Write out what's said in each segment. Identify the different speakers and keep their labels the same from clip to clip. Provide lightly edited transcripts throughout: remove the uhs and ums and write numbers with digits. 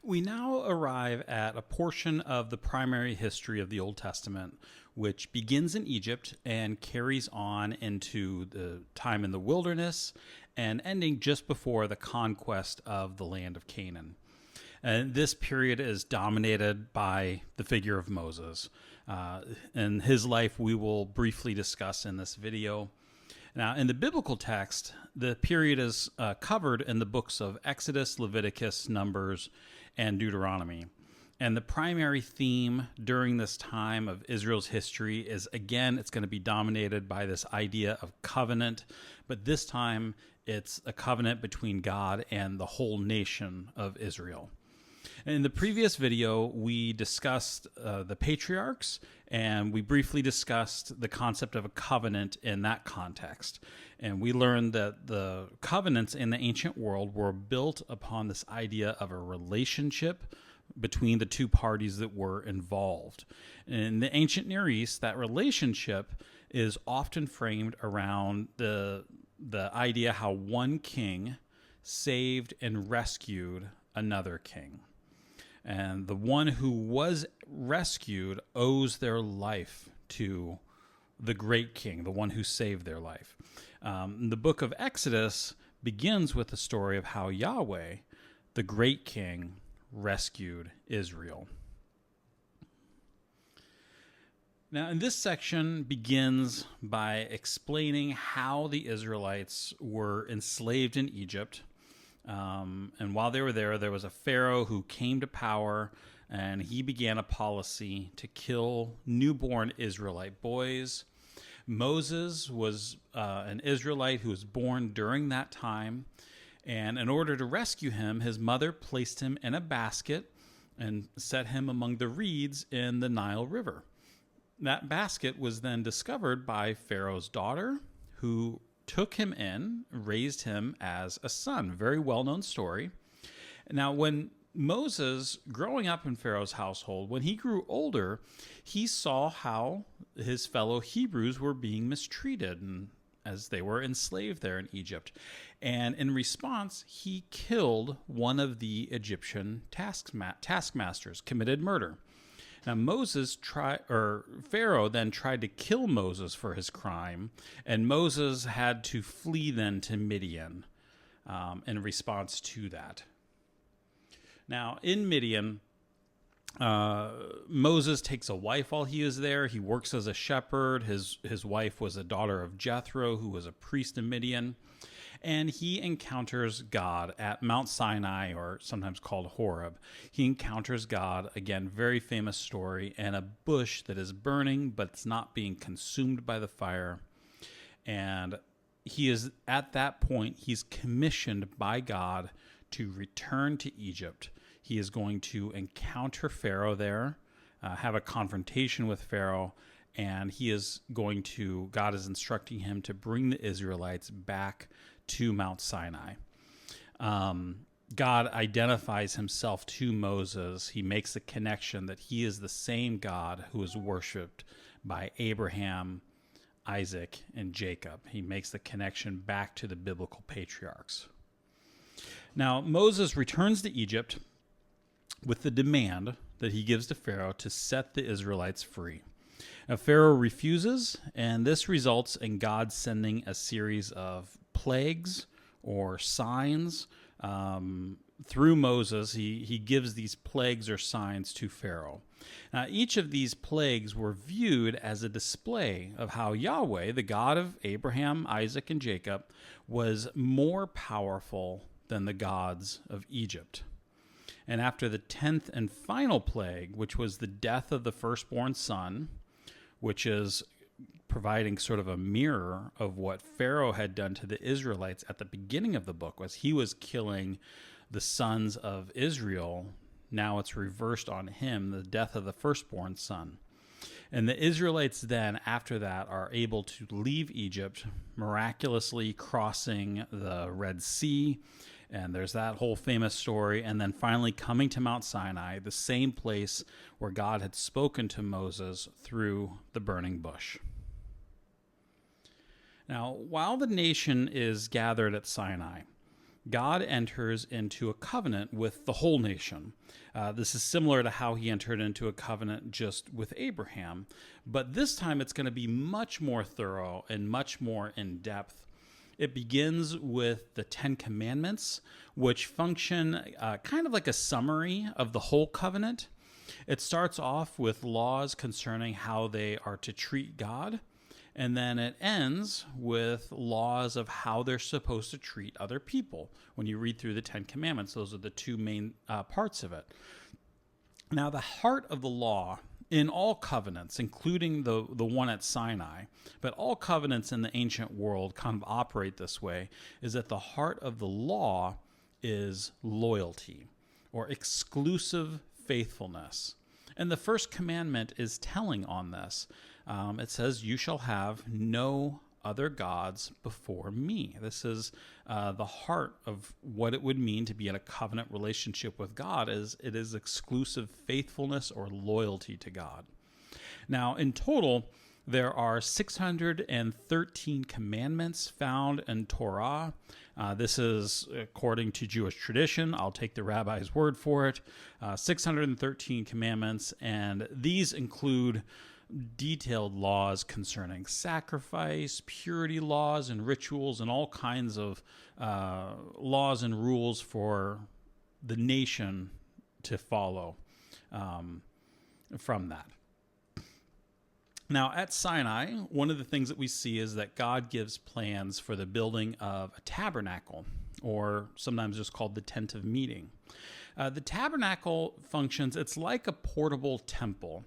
Speaker 1: We now arrive at a portion of the primary history of the Old Testament, which begins in Egypt and carries on into the time in the wilderness and ending just before the conquest of the land of Canaan. And this period is dominated by the figure of Moses. And his life we will briefly discuss in this video. Now, in the biblical text, the period is covered in the books of Exodus, Leviticus, Numbers, and Deuteronomy. And the primary theme during this time of Israel's history is, again, it's going to be dominated by this idea of covenant, but this time it's a covenant between God and the whole nation of Israel. In the previous video, we discussed the patriarchs, and we briefly discussed the concept of a covenant in that context. And we learned that the covenants in the ancient world were built upon this idea of a relationship between the two parties that were involved. In the ancient Near East, that relationship is often framed around the idea how one king saved and rescued another king. And the one who was rescued owes their life to the great king, the one who saved their life. The book of Exodus begins with the story of how Yahweh, the great king, rescued Israel. Now, in this section begins by explaining how the Israelites were enslaved in Egypt. And while they were there, there was a Pharaoh who came to power, and he began a policy to kill newborn Israelite boys. Moses was an Israelite who was born during that time, and in order to rescue him, his mother placed him in a basket and set him among the reeds in the Nile River. That basket was then discovered by Pharaoh's daughter, who took him in, raised him as a son. Very well-known story. Now, when Moses, growing up in Pharaoh's household, when he grew older, he saw how his fellow Hebrews were being mistreated and as they were enslaved there in Egypt. And in response, he killed one of the Egyptian taskmasters, committed murder. Now, Pharaoh then tried to kill Moses for his crime, and Moses had to flee then to Midian in response to that. Now, in Midian, Moses takes a wife while he is there. He works as a shepherd. His wife was a daughter of Jethro, who was a priest in Midian. And he encounters God at Mount Sinai, or sometimes called Horeb. He encounters God, again, very famous story, and a bush that is burning, but it's not being consumed by the fire. And he is, at that point, he's commissioned by God to return to Egypt. He is going to encounter Pharaoh there, have a confrontation with Pharaoh, and God is instructing him to bring the Israelites back to Mount Sinai. God identifies himself to Moses. He makes the connection that he is the same God who is worshipped by Abraham, Isaac, and Jacob. He makes the connection back to the biblical patriarchs. Now, Moses returns to Egypt with the demand that he gives to Pharaoh to set the Israelites free. Now, Pharaoh refuses, and this results in God sending a series of plagues or signs through Moses. He gives these plagues or signs to Pharaoh. Now, each of these plagues were viewed as a display of how Yahweh, the God of Abraham, Isaac, and Jacob, was more powerful than the gods of Egypt. And after the 10th and final plague, which was the death of the firstborn son, which is providing sort of a mirror of what Pharaoh had done to the Israelites at the beginning of the book, was he was killing the sons of Israel. Now it's reversed on him, the death of the firstborn son. And the Israelites then, after that, are able to leave Egypt, miraculously crossing the Red Sea. And there's that whole famous story. And then finally coming to Mount Sinai, the same place where God had spoken to Moses through the burning bush. Now, while the nation is gathered at Sinai, God enters into a covenant with the whole nation. This is similar to how he entered into a covenant just with Abraham, but this time it's going to be much more thorough and much more in depth. It begins with the Ten Commandments, which function kind of like a summary of the whole covenant. It starts off with laws concerning how they are to treat God, and then it ends with laws of how they're supposed to treat other people. When you read through the Ten Commandments, those are the two main parts of it. Now, the heart of the law in all covenants, including the one at Sinai, but all covenants in the ancient world kind of operate this way, is that the heart of the law is loyalty or exclusive faithfulness. And the first commandment is telling on this. It says, "You shall have no other gods before me." This is the heart of what it would mean to be in a covenant relationship with God. It is exclusive faithfulness or loyalty to God. Now, in total, there are 613 commandments found in Torah. This is according to Jewish tradition. I'll take the rabbi's word for it. 613 commandments, and these include detailed laws concerning sacrifice, purity laws and rituals, and all kinds of laws and rules for the nation to follow from that. Now, at Sinai, one of the things that we see is that God gives plans for the building of a tabernacle, or sometimes just called the tent of meeting. The tabernacle functions, it's like a portable temple.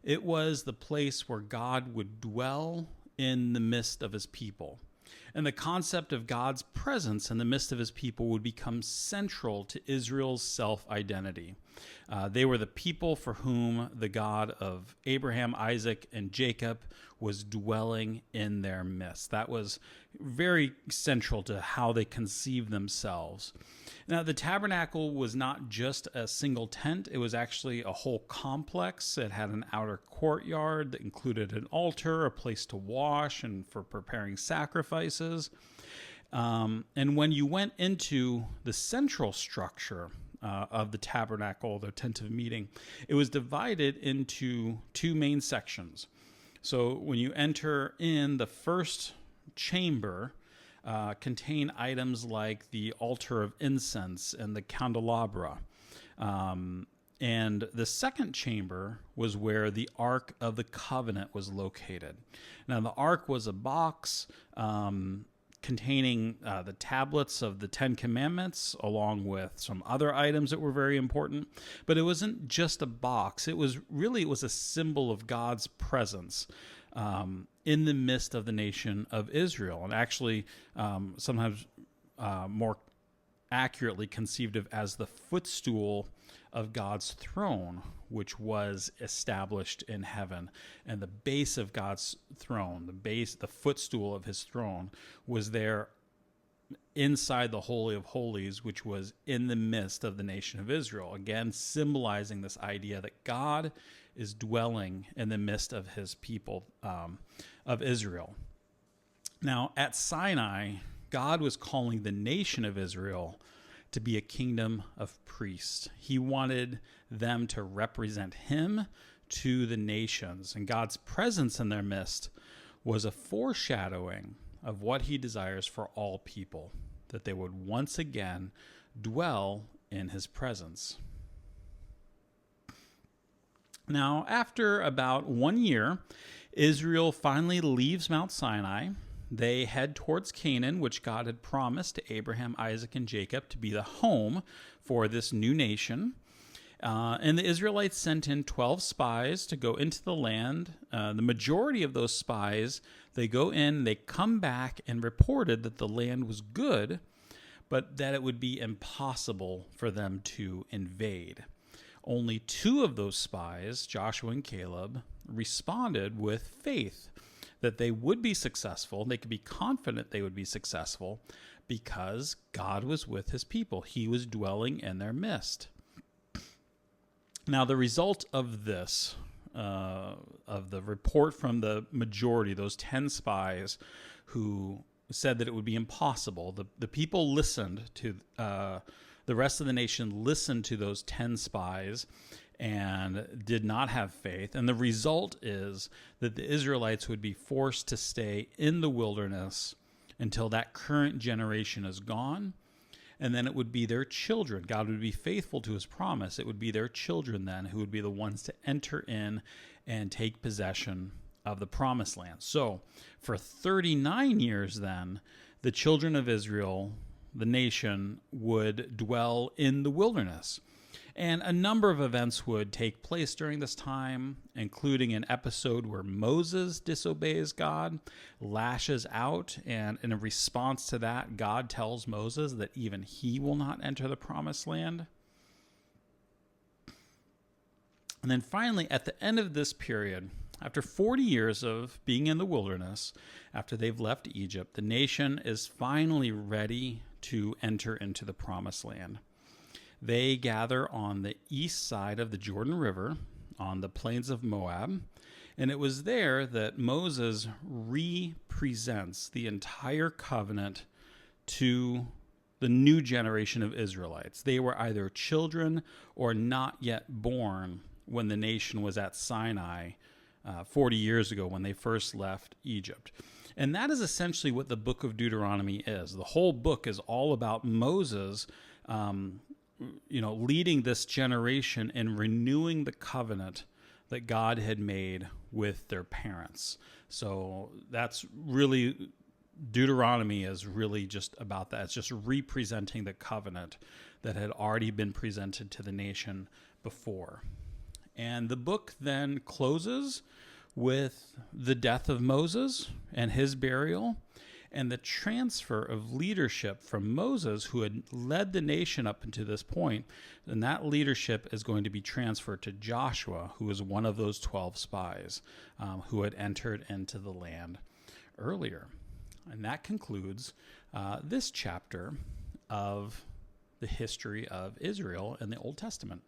Speaker 1: It was the place where God would dwell in the midst of his people. And the concept of God's presence in the midst of his people would become central to Israel's self-identity. They were the people for whom the God of Abraham, Isaac, and Jacob was dwelling in their midst. That was very central to how they conceived themselves. Now, the tabernacle was not just a single tent. It was actually a whole complex. It had an outer courtyard that included an altar, a place to wash, and for preparing sacrifices. And when you went into the central structure of the tabernacle, the tent of meeting, it was divided into two main sections. So when you enter in the first chamber, contain items like the altar of incense and the candelabra. And the second chamber was where the Ark of the Covenant was located. Now, the Ark was a box containing the tablets of the Ten Commandments, along with some other items that were very important. But it wasn't just a box. It was a symbol of God's presence in the midst of the nation of Israel, and actually sometimes more accurately conceived of as the footstool of God's throne, which was established in heaven. And the base of God's throne, the footstool of his throne, was there inside the Holy of Holies, which was in the midst of the nation of Israel. Again, symbolizing this idea that God is dwelling in the midst of his people of Israel. Now, at Sinai, God was calling the nation of Israel to be a kingdom of priests. He wanted them to represent him to the nations, and God's presence in their midst was a foreshadowing of what he desires for all people, that they would once again dwell in his presence. Now, after about 1 year, Israel finally leaves Mount Sinai. They head towards Canaan, which God had promised to Abraham, Isaac, and Jacob to be the home for this new nation. And the Israelites sent in 12 spies to go into the land. The majority of those spies, they go in, they come back and reported that the land was good, but that it would be impossible for them to invade. Only 2 of those spies, Joshua and Caleb, responded with faith that they would be successful. They could be confident they would be successful because God was with his people. He was dwelling in their midst. Now, the result of this, of the report from the majority, those 10 spies who said that it would be impossible. The people listened to, the rest of the nation listened to those 10 spies and did not have faith. And the result is that the Israelites would be forced to stay in the wilderness until that current generation is gone. And then it would be their children. God would be faithful to his promise. It would be their children then who would be the ones to enter in and take possession of the promised land. So for 39 years then, the children of Israel, the nation, would dwell in the wilderness. And a number of events would take place during this time, including an episode where Moses disobeys God, lashes out, and in a response to that, God tells Moses that even he will not enter the promised land. And then finally, at the end of this period, after 40 years of being in the wilderness, after they've left Egypt, the nation is finally ready to enter into the promised land. They gather on the east side of the Jordan River on the plains of Moab, and it was there that Moses represents the entire covenant to the new generation of Israelites. They were either children or not yet born when the nation was at Sinai 40 years ago when they first left Egypt. And that is essentially what the book of Deuteronomy is. The whole book is all about Moses leading this generation and renewing the covenant that God had made with their parents. So that's really, Deuteronomy is really just about that. It's just representing the covenant that had already been presented to the nation before. And the book then closes with the death of Moses and his burial, and the transfer of leadership from Moses, who had led the nation up until this point, and that leadership is going to be transferred to Joshua, who was one of those 12 spies who had entered into the land earlier. And that concludes this chapter of the history of Israel in the Old Testament.